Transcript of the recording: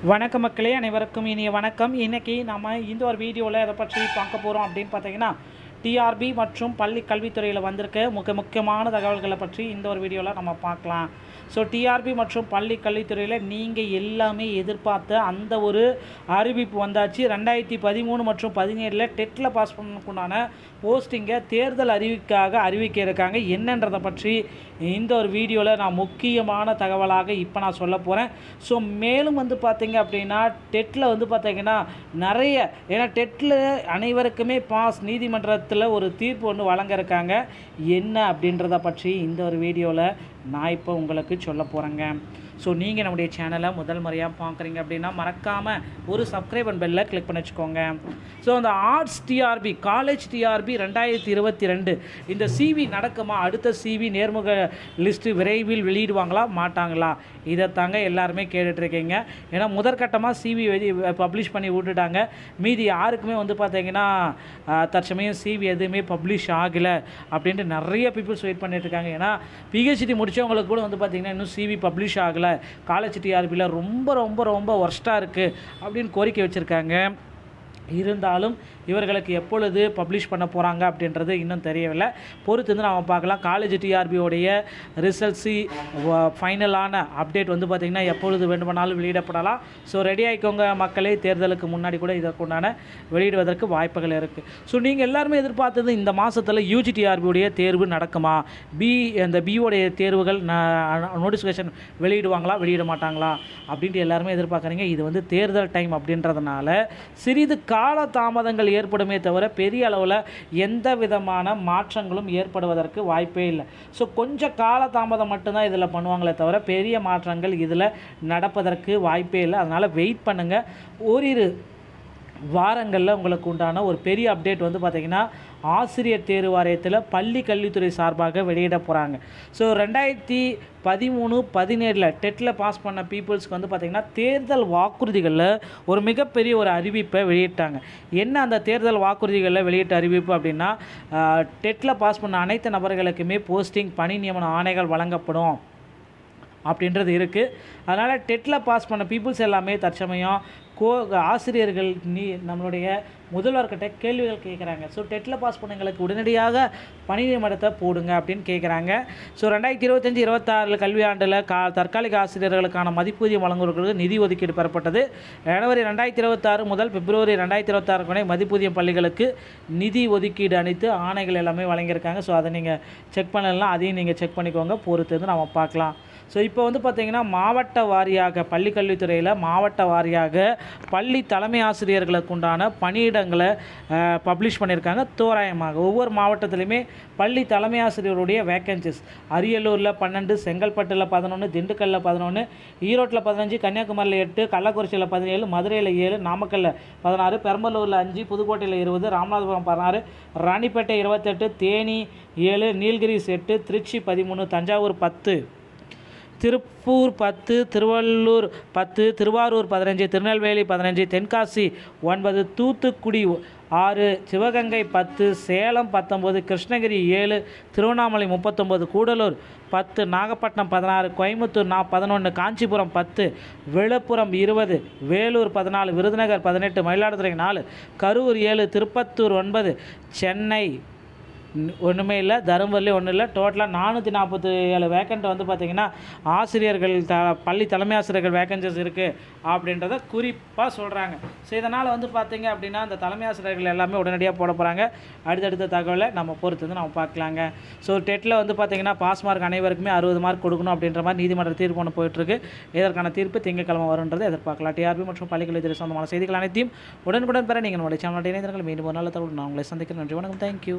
வணக்கம் மக்களே, அனைவருக்கும் இனிய வணக்கம். இன்றைக்கி நம்ம இந்த ஒரு வீடியோவில் எதை பற்றி பார்க்க போகிறோம் அப்படின்னு பார்த்தீங்கன்னா, டிஆர்பி மற்றும் பள்ளி கல்வித்துறையில் வந்திருக்க முக்கியமான தகவல்களை பற்றி இந்த ஒரு வீடியோவில் நம்ம பார்க்கலாம். ஸோ டிஆர்பி மற்றும் பள்ளி கல்வித்துறையில் நீங்கள் எல்லாமே எதிர்பார்த்த அந்த ஒரு அறிவிப்பு வந்தாச்சு. 2013 மற்றும் 17 டெட்டில் பாஸ் பண்ணக்குண்டான போஸ்டிங்கை தேர்தல் அறிவிக்க இருக்காங்க. என்னன்றதை பற்றி இந்த ஒரு வீடியோவில் நான் முக்கியமான தகவலாக இப்போ நான் சொல்ல போகிறேன். ஸோ மேலும் பார்த்தீங்க அப்படின்னா டெட்டில் பார்த்தீங்கன்னா நிறைய, ஏன்னா டெட்டில் அனைவருக்குமே பாஸ், நீதிமன்றத்தில் ஒரு தீர்ப்பு ஒன்று வழங்க இருக்காங்க. என்ன அப்படின்றத பற்றி இந்த ஒரு வீடியோவில் நான் இப்போ உங்களுக்கு சொல்ல போகிறேங்க. ஸோ நீங்கள் நம்முடைய சேனலை முதல் முறையாக பார்க்குறீங்க அப்படின்னா மறக்காமல் ஒரு சப்ஸ்கிரைப் அண்ட் பெல்லை கிளிக் பண்ணி வச்சுக்கோங்க. ஸோ அந்த ஆர்ட்ஸ் டிஆர்பி, காலேஜ் டிஆர்பி 2022 இந்த சிவி நடக்குமா? அடுத்த சிவி நேர்முக லிஸ்ட்டு விரைவில் வெளியிடுவாங்களா மாட்டாங்களா? இதை தாங்க எல்லாருமே கேட்டுட்ருக்கீங்க. ஏன்னா முதற்கட்டமாக சிவி பப்ளிஷ் பண்ணி விட்டுட்டாங்க. மீதி யாருக்குமே பார்த்தீங்கன்னா தற்சமயம் சிவி எதுவுமே பப்ளிஷ் ஆகலை அப்படின்ட்டு நிறைய பீப்புள்ஸ் வெயிட் பண்ணிட்டுருக்காங்க. ஏன்னா பிஹெச்டி முடித்தவங்களுக்கு கூட பார்த்திங்கன்னா இன்னும் சிவி பப்ளிஷ் ஆகலை, காலேஜ் டிஆர்பியில் ரொம்ப ரொம்ப ரொம்ப ஒர்ஸ்ட்டாக இருக்குது அப்படின்னு கோரிக்கை வச்சுருக்காங்க. இருந்தாலும் இவர்களுக்கு எப்பொழுது பப்ளிஷ் பண்ண போகிறாங்க அப்படின்றது இன்னும் தெரியவில்லை. பொறுத்து நம்ம பார்க்கலாம். காலேஜ் டிஆர்பியோடைய ரிசல்ட்ஸு ஃபைனலான அப்டேட் பார்த்திங்கன்னா எப்பொழுது வேண்டுமானாலும் வெளியிடப்படலாம். ஸோ ரெடி ஆகிக்கோங்க மக்களே, தேர்தலுக்கு முன்னாடி கூட இதற்குண்டான வெளியிடுவதற்கு வாய்ப்புகள் இருக்குது. ஸோ நீங்கள் எல்லாருமே எதிர்பார்த்தது இந்த மாதத்தில் யூஜி டிஆர்பியோடைய தேர்வு நடக்குமா, அந்த பியோடைய தேர்வுகள் நோட்டிஃபிகேஷன் வெளியிடுவாங்களா வெளியிட மாட்டாங்களா அப்படின்ட்டு எல்லாருமே எதிர்பார்க்குறீங்க. இது தேர்தல் டைம் அப்படின்றதுனால சிறிது கால தாமதங்கள் ஏற்படுமே தவிர பெரிய அளவில் எந்த விதமான மாற்றங்களும் ஏற்படுவதற்கு வாய்ப்பே இல்லை. ஸோ கொஞ்சம் கால தாமதம் மட்டும்தான் இதில் பண்ணுவாங்களே தவிர பெரிய மாற்றங்கள் இதில் நடப்பதற்கு வாய்ப்பே இல்லை. அதனால் வெயிட் பண்ணுங்கள். ஓரிரு வாரங்களில் உங்களுக்கு உண்டான ஒரு பெரிய அப்டேட் பார்த்திங்கன்னா ஆசிரியர் தேர்வு வாரியத்தில் பள்ளி கல்வித்துறை சார்பாக வெளியிட போகிறாங்க. ஸோ 2013-17 டெட்டில் பாஸ் பண்ண பீப்புள்ஸ்க்கு பார்த்திங்கன்னா தேர்தல் வாக்குறுதிகளில் ஒரு மிகப்பெரிய ஒரு அறிவிப்பை வெளியிட்டாங்க. என்ன அந்த தேர்தல் வாக்குறுதிகளில் வெளியிட்ட அறிவிப்பு அப்படின்னா, டெட்டில் பாஸ் பண்ண அனைத்து நபர்களுக்குமே போஸ்டிங், பணி நியமன ஆணைகள் வழங்கப்படும் அப்படின்றது இருக்குது. அதனால் டெட்டில் பாஸ் பண்ண பீப்புள்ஸ் எல்லாமே தற்சமயம் ஆசிரியர்கள் நம்மளுடைய முதல்வர்கிட்ட கேள்விகள் கேட்குறாங்க. ஸோ டெட்டில் பாஸ் பண்ணவங்களுக்கு உடனடியாக பணி நியமனத்தை போடுங்க அப்படின்னு கேட்குறாங்க. ஸோ 2025-26 கல்வியாண்டில் தற்காலிக ஆசிரியர்களுக்கான மதிப்பூதியம் வழங்குவதற்கு நிதி ஒதுக்கீடு பெறப்பட்டது. ஜனவரி 2026 முதல் பிப்ரவரி 2026 வரை மதிப்பூதியம் பள்ளிகளுக்கு நிதி ஒதுக்கீடு அளித்து ஆணைகள் எல்லாமே வழங்கியிருக்காங்க. ஸோ அதை நீங்கள் செக் பண்ணலாம், அதையும் நீங்கள் செக் பண்ணிக்கோங்க. பொறுத்து நம்ம பார்க்கலாம். ஸோ இப்போ பார்த்திங்கன்னா மாவட்ட வாரியாக பள்ளி கல்வித்துறையில் மாவட்ட வாரியாக பள்ளி தலைமை ஆசிரியர்களுக்கு உண்டான பணியிடங்களை பப்ளிஷ் பண்ணியிருக்காங்க. தோராயமாக ஒவ்வொரு மாவட்டத்திலையுமே பள்ளி தலைமை ஆசிரியருடைய வேக்கன்சிஸ் அரியலூரில் 12, செங்கல்பட்டில் 11, திண்டுக்கல்லில் 11, ஈரோட்டில் 15, கன்னியாகுமரியில் 8, கள்ளக்குறிச்சியில் 17, மதுரையில் 7, நாமக்கல்லில் 16, பெரம்பலூரில் 5, புதுக்கோட்டையில் 20, ராமநாதபுரம் 16, ராணிப்பேட்டை 28, தேனி 7, நீலகிரிஸ் 8, திருச்சி 13, தஞ்சாவூர் 10, திருப்பூர் 10, திருவள்ளூர் 10, திருவாரூர் 15, திருநெல்வேலி 15, தென்காசி 9, தூத்துக்குடி 6, சிவகங்கை 10, சேலம் 19, கிருஷ்ணகிரி 7, திருவண்ணாமலை 39, கூடலூர் 10, நாகப்பட்டினம் 16, கோயம்புத்தூர் 11, காஞ்சிபுரம் 10, விழுப்புரம் 20, வேலூர் 14, விருதுநகர் 18, மயிலாடுதுறை 4, கரூர் 7, திருப்பத்தூர் 9, சென்னை ஒன்றுமே இல்லை, தருமபுரியில் ஒன்றும் இல்லை. டோட்டலாக 447 வேக்கண்ட் பார்த்திங்கன்னா ஆசிரியர்கள் பள்ளி தலைமை ஆசிரியர்கள் வேக்கன்சிஸ் இருக்குது அப்படின்றத குறிப்பாக சொல்கிறாங்க. ஸோ இதனால் பார்த்திங்க அப்படின்னா அந்த தலைமை ஆசிரியர்கள் எல்லாமே உடனடியாக போட போகிறாங்க. அடுத்தடுத்த தகவலை நம்ம பொறுத்து நம்ம பார்க்கலாங்க. ஸோ டெட்டில் பார்த்திங்கன்னா பாஸ் மார்க் அனைவருக்குமே 60 மார்க் கொடுக்கணும் அப்படின்ற மாதிரி நீதிமன்ற தீர்ப்பு ஒன்று போயிட்டுருக்கு. இதற்கான தீர்ப்பு திங்கட்கிழமை வரும்ன்றது எதிர்பார்க்கலாம். டிஆர்பி மற்றும் பள்ளிக்கல்வித்துறை சொந்தமான செய்திகள் அனைத்தையும் உடனுக்குடன் பெற நீங்கள் நம்மளுடைய சேனல் இணைந்திருங்கள். மீண்டும் ஒரு நல்ல தகவல் நான் உங்களை சந்திக்கிறேன். நன்றி, வணக்கம், தேங்க்யூ.